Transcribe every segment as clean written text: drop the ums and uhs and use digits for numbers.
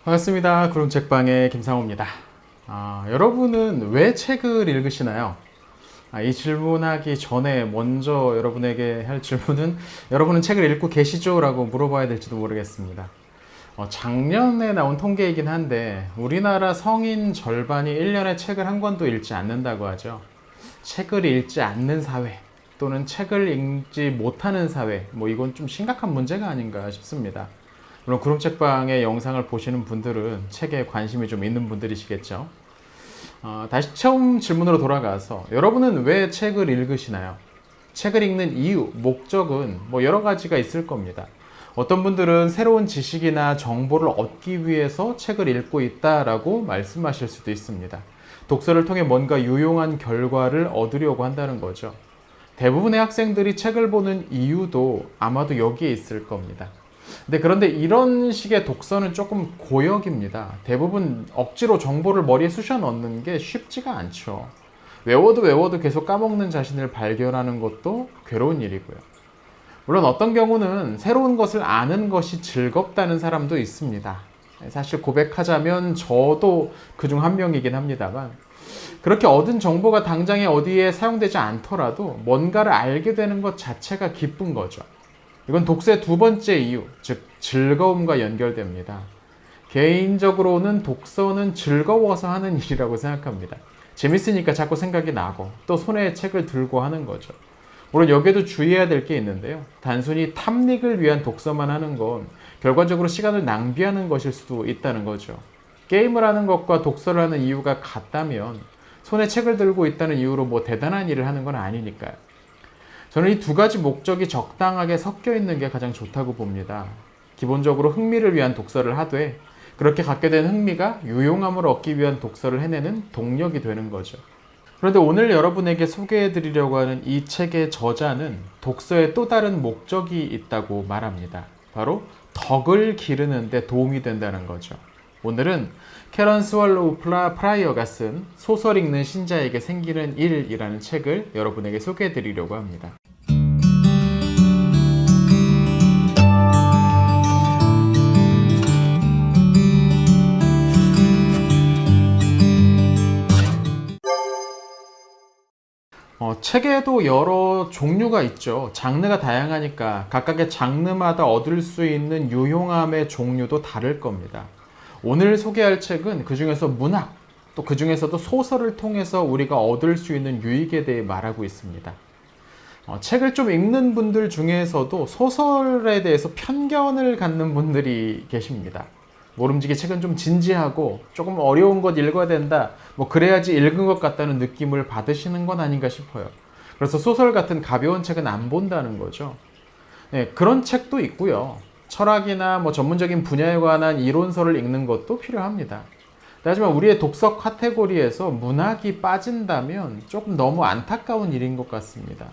반갑습니다. 구름책방의 김상호입니다. 여러분은 왜 책을 읽으시나요? 이 질문하기 전에 먼저 여러분에게 할 질문은 여러분은 책을 읽고 계시죠? 라고 물어봐야 될지도 모르겠습니다. 작년에 나온 통계이긴 한데 우리나라 성인 절반이 1년에 책을 한 권도 읽지 않는다고 하죠. 책을 읽지 않는 사회 또는 책을 읽지 못하는 사회, 이건 좀 심각한 문제가 아닌가 싶습니다. 물론 구름책방의 영상을 보시는 분들은 책에 관심이 좀 있는 분들이시겠죠. 다시 처음 질문으로 돌아가서 여러분은 왜 책을 읽으시나요? 책을 읽는 이유, 목적은 여러 가지가 있을 겁니다. 어떤 분들은 새로운 지식이나 정보를 얻기 위해서 책을 읽고 있다라고 말씀하실 수도 있습니다. 독서를 통해 뭔가 유용한 결과를 얻으려고 한다는 거죠. 대부분의 학생들이 책을 보는 이유도 아마도 여기에 있을 겁니다. 그런데 이런 식의 독서는 조금 고역입니다. 대부분 억지로 정보를 머리에 쑤셔 넣는 게 쉽지가 않죠. 외워도 계속 까먹는 자신을 발견하는 것도 괴로운 일이고요. 물론 어떤 경우는 새로운 것을 아는 것이 즐겁다는 사람도 있습니다. 사실 고백하자면 저도 그중 한 명이긴 합니다만, 그렇게 얻은 정보가 당장에 어디에 사용되지 않더라도 뭔가를 알게 되는 것 자체가 기쁜 거죠. 이건 독서의 두 번째 이유, 즉 즐거움과 연결됩니다. 개인적으로는 독서는 즐거워서 하는 일이라고 생각합니다. 재밌으니까 자꾸 생각이 나고 또 손에 책을 들고 하는 거죠. 물론 여기에도 주의해야 될 게 있는데요. 단순히 탐닉을 위한 독서만 하는 건 결과적으로 시간을 낭비하는 것일 수도 있다는 거죠. 게임을 하는 것과 독서를 하는 이유가 같다면 손에 책을 들고 있다는 이유로 대단한 일을 하는 건 아니니까요. 저는 이 두 가지 목적이 적당하게 섞여 있는 게 가장 좋다고 봅니다. 기본적으로 흥미를 위한 독서를 하되 그렇게 갖게 된 흥미가 유용함을 얻기 위한 독서를 해내는 동력이 되는 거죠. 그런데 오늘 여러분에게 소개해 드리려고 하는 이 책의 저자는 독서에 또 다른 목적이 있다고 말합니다. 바로 덕을 기르는 데 도움이 된다는 거죠. 오늘은 캐런 스왈로우 프라이어가 쓴 소설 읽는 신자에게 생기는 일이라는 책을 여러분에게 소개해 드리려고 합니다. 책에도 여러 종류가 있죠. 장르가 다양하니까 각각의 장르마다 얻을 수 있는 유용함의 종류도 다를 겁니다. 오늘 소개할 책은 그 중에서 문학, 또 그 중에서도 소설을 통해서 우리가 얻을 수 있는 유익에 대해 말하고 있습니다. 책을 좀 읽는 분들 중에서도 소설에 대해서 편견을 갖는 분들이 계십니다. 모름지기 책은 좀 진지하고 조금 어려운 것 읽어야 된다, 그래야지 읽은 것 같다는 느낌을 받으시는 건 아닌가 싶어요. 그래서 소설 같은 가벼운 책은 안 본다는 거죠. 그런 책도 있고요. 철학이나 전문적인 분야에 관한 이론서를 읽는 것도 필요합니다. 하지만 우리의 독서 카테고리에서 문학이 빠진다면 조금 너무 안타까운 일인 것 같습니다.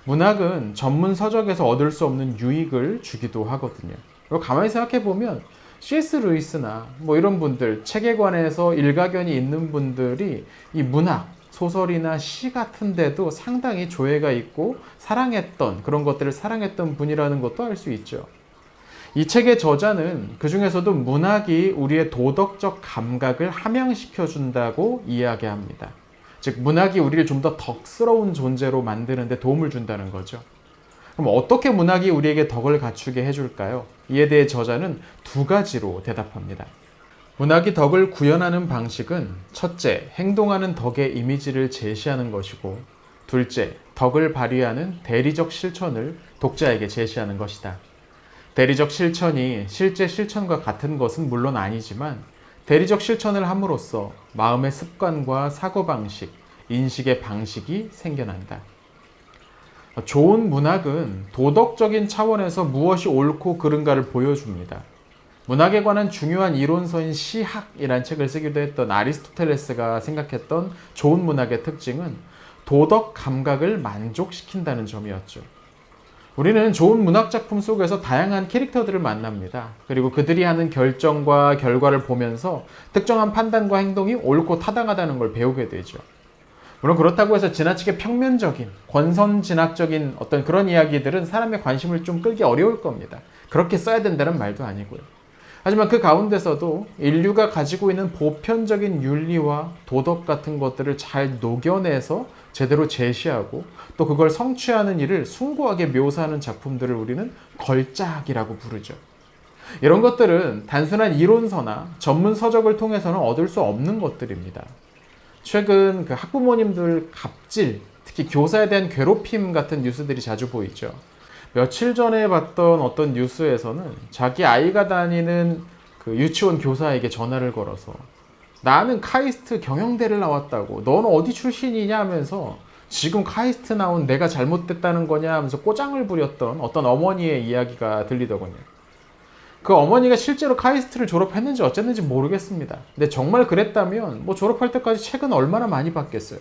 문학은 전문 서적에서 얻을 수 없는 유익을 주기도 하거든요. 그리고 가만히 생각해 보면 C.S. 루이스나 이런 분들, 책에 관해서 일가견이 있는 분들이 이 문학, 소설이나 시 같은 데도 상당히 조예가 있고 사랑했던, 그런 것들을 사랑했던 분이라는 것도 알 수 있죠. 이 책의 저자는 그 중에서도 문학이 우리의 도덕적 감각을 함양시켜 준다고 이야기합니다. 즉 문학이 우리를 좀 더 덕스러운 존재로 만드는 데 도움을 준다는 거죠. 그럼 어떻게 문학이 우리에게 덕을 갖추게 해줄까요? 이에 대해 저자는 두 가지로 대답합니다. 문학이 덕을 구현하는 방식은 첫째, 행동하는 덕의 이미지를 제시하는 것이고, 둘째, 덕을 발휘하는 대리적 실천을 독자에게 제시하는 것이다. 대리적 실천이 실제 실천과 같은 것은 물론 아니지만 대리적 실천을 함으로써 마음의 습관과 사고방식, 인식의 방식이 생겨난다. 좋은 문학은 도덕적인 차원에서 무엇이 옳고 그른가를 보여줍니다. 문학에 관한 중요한 이론서인 시학이라는 책을 쓰기도 했던 아리스토텔레스가 생각했던 좋은 문학의 특징은 도덕 감각을 만족시킨다는 점이었죠. 우리는 좋은 문학작품 속에서 다양한 캐릭터들을 만납니다. 그리고 그들이 하는 결정과 결과를 보면서 특정한 판단과 행동이 옳고 타당하다는 걸 배우게 되죠. 물론 그렇다고 해서 지나치게 평면적인, 권선진학적인 어떤 그런 이야기들은 사람의 관심을 좀 끌기 어려울 겁니다. 그렇게 써야 된다는 말도 아니고요. 하지만 그 가운데서도 인류가 가지고 있는 보편적인 윤리와 도덕 같은 것들을 잘 녹여내서 제대로 제시하고 또 그걸 성취하는 일을 숭고하게 묘사하는 작품들을 우리는 걸작이라고 부르죠. 이런 것들은 단순한 이론서나 전문 서적을 통해서는 얻을 수 없는 것들입니다. 최근 그 학부모님들 갑질, 특히 교사에 대한 괴롭힘 같은 뉴스들이 자주 보이죠. 며칠 전에 봤던 어떤 뉴스에서는 자기 아이가 다니는 그 유치원 교사에게 전화를 걸어서 나는 카이스트 경영대를 나왔다고, 너는 어디 출신이냐 하면서 지금 카이스트 나온 내가 잘못됐다는 거냐 하면서 꼬장을 부렸던 어떤 어머니의 이야기가 들리더군요. 그 어머니가 실제로 카이스트를 졸업했는지 어쨌는지 모르겠습니다. 근데 정말 그랬다면 뭐 졸업할 때까지 책은 얼마나 많이 봤겠어요.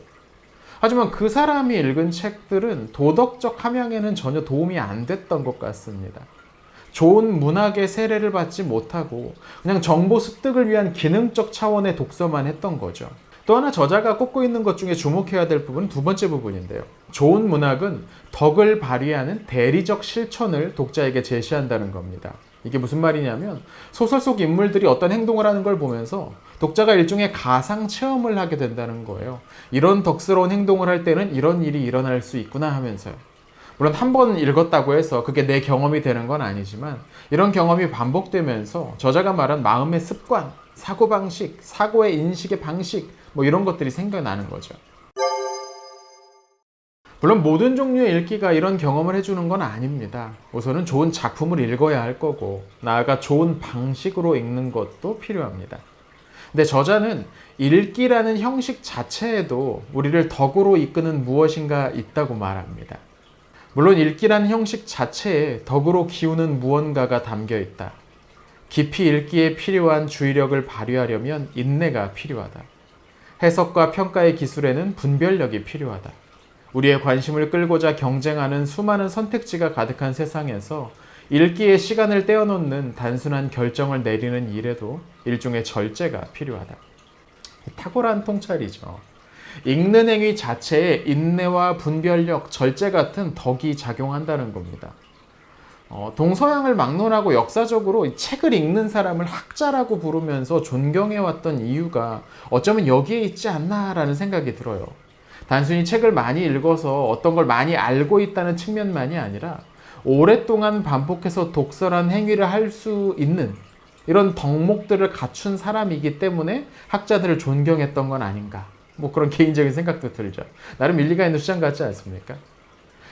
하지만 그 사람이 읽은 책들은 도덕적 함양에는 전혀 도움이 안 됐던 것 같습니다. 좋은 문학의 세례를 받지 못하고 그냥 정보 습득을 위한 기능적 차원의 독서만 했던 거죠. 또 하나 저자가 꼽고 있는 것 중에 주목해야 될 부분은 두 번째 부분인데요. 좋은 문학은 덕을 발휘하는 대리적 실천을 독자에게 제시한다는 겁니다. 이게 무슨 말이냐면 소설 속 인물들이 어떤 행동을 하는 걸 보면서 독자가 일종의 가상 체험을 하게 된다는 거예요. 이런 덕스러운 행동을 할 때는 이런 일이 일어날 수 있구나 하면서요. 물론 한 번 읽었다고 해서 그게 내 경험이 되는 건 아니지만 이런 경험이 반복되면서 저자가 말한 마음의 습관, 사고방식, 사고의 인식의 방식 뭐 이런 것들이 생겨나는 거죠. 물론 모든 종류의 읽기가 이런 경험을 해주는 건 아닙니다. 우선은 좋은 작품을 읽어야 할 거고 나아가 좋은 방식으로 읽는 것도 필요합니다. 근데 저자는 읽기라는 형식 자체에도 우리를 덕으로 이끄는 무엇인가 있다고 말합니다. 물론 읽기라는 형식 자체에 덕으로 기우는 무언가가 담겨 있다. 깊이 읽기에 필요한 주의력을 발휘하려면 인내가 필요하다. 해석과 평가의 기술에는 분별력이 필요하다. 우리의 관심을 끌고자 경쟁하는 수많은 선택지가 가득한 세상에서 읽기에 시간을 떼어놓는 단순한 결정을 내리는 일에도 일종의 절제가 필요하다. 탁월한 통찰이죠. 읽는 행위 자체에 인내와 분별력, 절제 같은 덕이 작용한다는 겁니다. 동서양을 막론하고 역사적으로 책을 읽는 사람을 학자라고 부르면서 존경해왔던 이유가 어쩌면 여기에 있지 않나라는 생각이 들어요. 단순히 책을 많이 읽어서 어떤 걸 많이 알고 있다는 측면만이 아니라 오랫동안 반복해서 독서란 행위를 할 수 있는 이런 덕목들을 갖춘 사람이기 때문에 학자들을 존경했던 건 아닌가. 뭐 그런 개인적인 생각도 들죠. 나름 일리가 있는 주장 같지 않습니까?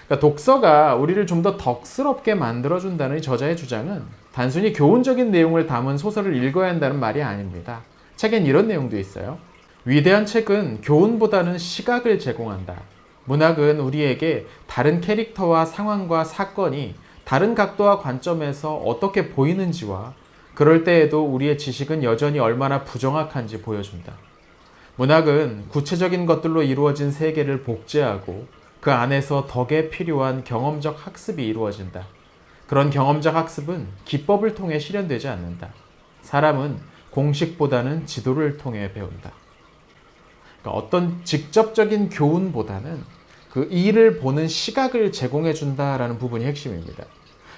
그러니까 독서가 우리를 좀 더 덕스럽게 만들어준다는 저자의 주장은 단순히 교훈적인 내용을 담은 소설을 읽어야 한다는 말이 아닙니다. 책엔 이런 내용도 있어요. 위대한 책은 교훈보다는 시각을 제공한다. 문학은 우리에게 다른 캐릭터와 상황과 사건이 다른 각도와 관점에서 어떻게 보이는지와 그럴 때에도 우리의 지식은 여전히 얼마나 부정확한지 보여준다. 문학은 구체적인 것들로 이루어진 세계를 복제하고 그 안에서 덕에 필요한 경험적 학습이 이루어진다. 그런 경험적 학습은 기법을 통해 실현되지 않는다. 사람은 공식보다는 지도를 통해 배운다. 그러니까 어떤 직접적인 교훈보다는 그 일을 보는 시각을 제공해 준다라는 부분이 핵심입니다.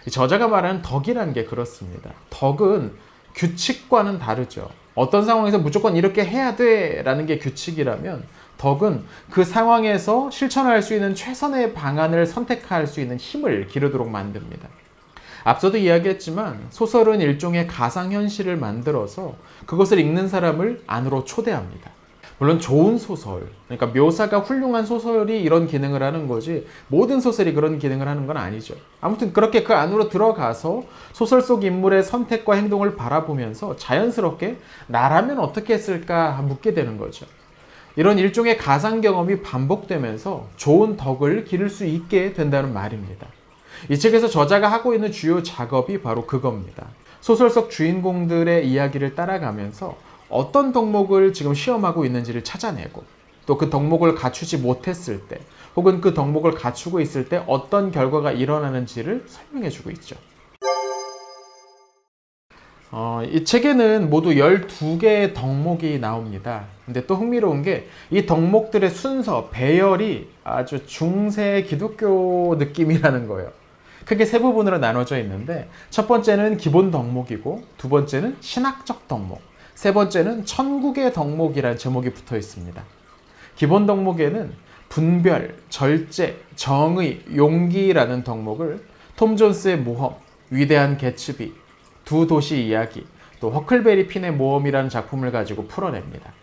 저자가 말하는 덕이라는 게 그렇습니다. 덕은 규칙과는 다르죠. 어떤 상황에서 무조건 이렇게 해야 돼 라는 게 규칙이라면 덕은 그 상황에서 실천할 수 있는 최선의 방안을 선택할 수 있는 힘을 기르도록 만듭니다. 앞서도 이야기했지만 소설은 일종의 가상현실을 만들어서 그것을 읽는 사람을 안으로 초대합니다. 물론 좋은 소설, 그러니까 묘사가 훌륭한 소설이 이런 기능을 하는 거지 모든 소설이 그런 기능을 하는 건 아니죠. 아무튼 그렇게 그 안으로 들어가서 소설 속 인물의 선택과 행동을 바라보면서 자연스럽게 나라면 어떻게 했을까 묻게 되는 거죠. 이런 일종의 가상 경험이 반복되면서 좋은 덕을 기를 수 있게 된다는 말입니다. 이 책에서 저자가 하고 있는 주요 작업이 바로 그겁니다. 소설 속 주인공들의 이야기를 따라가면서 어떤 덕목을 지금 시험하고 있는지를 찾아내고 또 그 덕목을 갖추지 못했을 때 혹은 그 덕목을 갖추고 있을 때 어떤 결과가 일어나는지를 설명해주고 있죠. 이 책에는 모두 12개의 덕목이 나옵니다. 근데 또 흥미로운 게 이 덕목들의 순서, 배열이 아주 중세 기독교 느낌이라는 거예요. 크게 세 부분으로 나눠져 있는데 첫 번째는 기본 덕목이고 두 번째는 신학적 덕목, 세 번째는 천국의 덕목이라는 제목이 붙어 있습니다. 기본 덕목에는 분별, 절제, 정의, 용기라는 덕목을 톰 존스의 모험, 위대한 개츠비, 두 도시 이야기, 또 허클베리 핀의 모험이라는 작품을 가지고 풀어냅니다.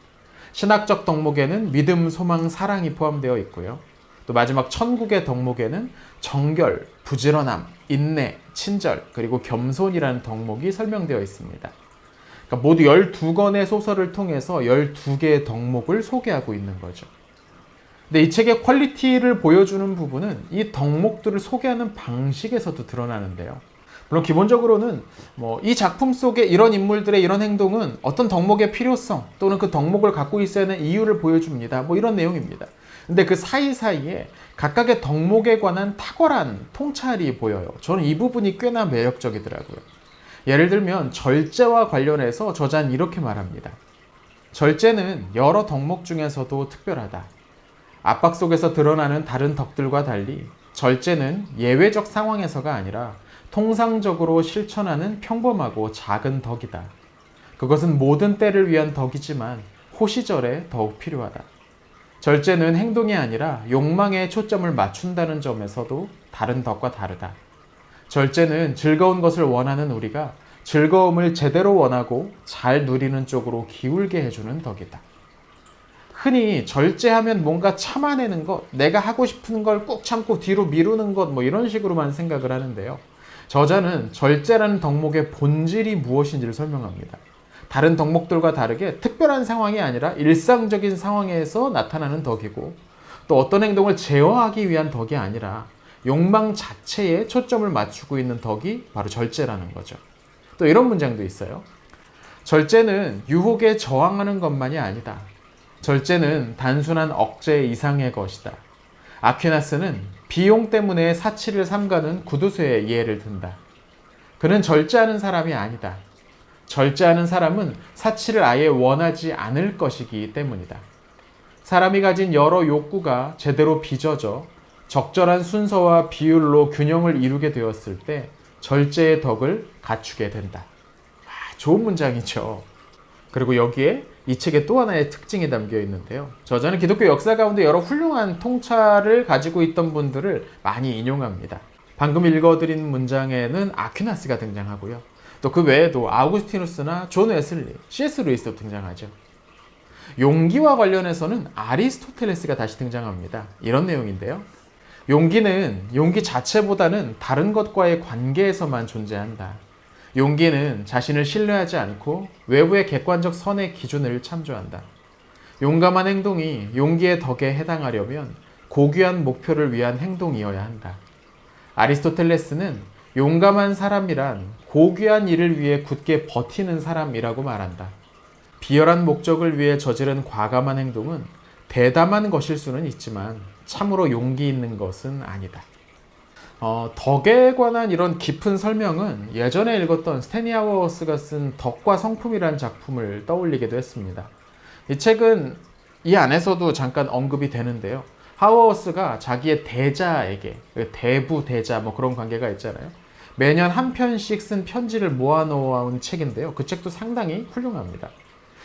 신학적 덕목에는 믿음, 소망, 사랑이 포함되어 있고요. 또 마지막 천국의 덕목에는 정결, 부지런함, 인내, 친절, 그리고 겸손이라는 덕목이 설명되어 있습니다. 그러니까 모두 12권의 소설을 통해서 12개의 덕목을 소개하고 있는 거죠. 근데 이 책의 퀄리티를 보여주는 부분은 이 덕목들을 소개하는 방식에서도 드러나는데요. 물론 기본적으로는 이 작품 속에 이런 인물들의 이런 행동은 어떤 덕목의 필요성 또는 그 덕목을 갖고 있어야 하는 이유를 보여줍니다. 이런 내용입니다. 근데 그 사이사이에 각각의 덕목에 관한 탁월한 통찰이 보여요. 저는 이 부분이 꽤나 매력적이더라고요. 예를 들면 절제와 관련해서 저자는 이렇게 말합니다. 절제는 여러 덕목 중에서도 특별하다. 압박 속에서 드러나는 다른 덕들과 달리 절제는 예외적 상황에서가 아니라 통상적으로 실천하는 평범하고 작은 덕이다. 그것은 모든 때를 위한 덕이지만 호시절에 더욱 필요하다. 절제는 행동이 아니라 욕망에 초점을 맞춘다는 점에서도 다른 덕과 다르다. 절제는 즐거운 것을 원하는 우리가 즐거움을 제대로 원하고 잘 누리는 쪽으로 기울게 해주는 덕이다. 흔히 절제하면 뭔가 참아내는 것, 내가 하고 싶은 걸 꾹 참고 뒤로 미루는 것 이런 식으로만 생각을 하는데요. 저자는 절제라는 덕목의 본질이 무엇인지를 설명합니다. 다른 덕목들과 다르게 특별한 상황이 아니라 일상적인 상황에서 나타나는 덕이고 또 어떤 행동을 제어하기 위한 덕이 아니라 욕망 자체에 초점을 맞추고 있는 덕이 바로 절제라는 거죠. 또 이런 문장도 있어요. 절제는 유혹에 저항하는 것만이 아니다. 절제는 단순한 억제 이상의 것이다. 아퀴나스는 비용 때문에 사치를 삼가는 구두쇠의 예를 든다. 그는 절제하는 사람이 아니다. 절제하는 사람은 사치를 아예 원하지 않을 것이기 때문이다. 사람이 가진 여러 욕구가 제대로 빚어져 적절한 순서와 비율로 균형을 이루게 되었을 때 절제의 덕을 갖추게 된다. 좋은 문장이죠. 그리고 여기에 이 책의 또 하나의 특징이 담겨 있는데요. 저자는 기독교 역사 가운데 여러 훌륭한 통찰을 가지고 있던 분들을 많이 인용합니다. 방금 읽어드린 문장에는 아퀴나스가 등장하고요. 또 그 외에도 아우구스티누스나 존 웨슬리, C.S. 루이스도 등장하죠. 용기와 관련해서는 아리스토텔레스가 다시 등장합니다. 이런 내용인데요. 용기는 용기 자체보다는 다른 것과의 관계에서만 존재한다. 용기는 자신을 신뢰하지 않고 외부의 객관적 선의 기준을 참조한다. 용감한 행동이 용기의 덕에 해당하려면 고귀한 목표를 위한 행동이어야 한다. 아리스토텔레스는 용감한 사람이란 고귀한 일을 위해 굳게 버티는 사람이라고 말한다. 비열한 목적을 위해 저지른 과감한 행동은 대담한 것일 수는 있지만 참으로 용기 있는 것은 아니다. 덕에 관한 이런 깊은 설명은 예전에 읽었던 스탠리 하워스가 쓴 덕과 성품이라는 작품을 떠올리기도 했습니다. 이 책은 이 안에서도 잠깐 언급이 되는데요. 하워스가 자기의 대자에게, 대부, 대자 그런 관계가 있잖아요. 매년 한 편씩 쓴 편지를 모아놓은 책인데요. 그 책도 상당히 훌륭합니다.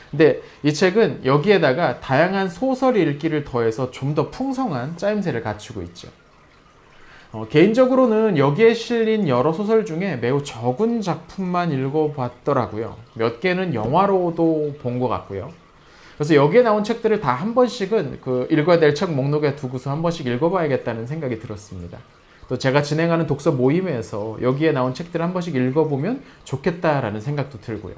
근데 이 책은 여기에다가 다양한 소설 읽기를 더해서 좀 더 풍성한 짜임새를 갖추고 있죠. 개인적으로는 여기에 실린 여러 소설 중에 매우 적은 작품만 읽어봤더라고요. 몇 개는 영화로도 본 것 같고요. 그래서 여기에 나온 책들을 다 한 번씩은 읽어야 될 책 목록에 두고서 한 번씩 읽어봐야겠다는 생각이 들었습니다. 또 제가 진행하는 독서 모임에서 여기에 나온 책들을 한 번씩 읽어보면 좋겠다라는 생각도 들고요.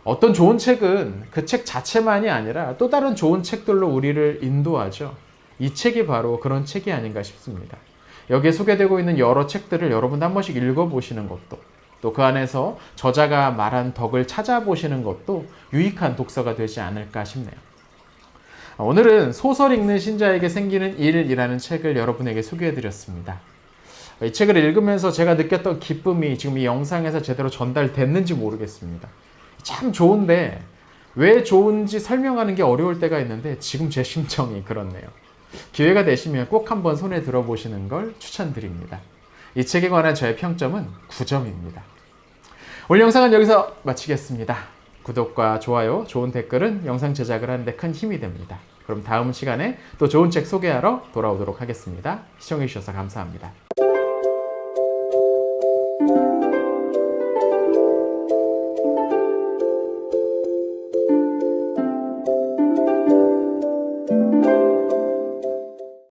어떤 좋은 책은 그 책 자체만이 아니라 또 다른 좋은 책들로 우리를 인도하죠. 이 책이 바로 그런 책이 아닌가 싶습니다. 여기에 소개되고 있는 여러 책들을 여러분도 한 번씩 읽어보시는 것도 또 그 안에서 저자가 말한 덕을 찾아보시는 것도 유익한 독서가 되지 않을까 싶네요. 오늘은 소설 읽는 신자에게 생기는 일이라는 책을 여러분에게 소개해드렸습니다. 이 책을 읽으면서 제가 느꼈던 기쁨이 지금 이 영상에서 제대로 전달됐는지 모르겠습니다. 참 좋은데 왜 좋은지 설명하는 게 어려울 때가 있는데 지금 제 심정이 그렇네요. 기회가 되시면 꼭 한번 손에 들어보시는 걸 추천드립니다. 이 책에 관한 저의 평점은 9점입니다. 오늘 영상은 여기서 마치겠습니다. 구독과 좋아요, 좋은 댓글은 영상 제작을 하는 데 큰 힘이 됩니다. 그럼 다음 시간에 또 좋은 책 소개하러 돌아오도록 하겠습니다. 시청해주셔서 감사합니다.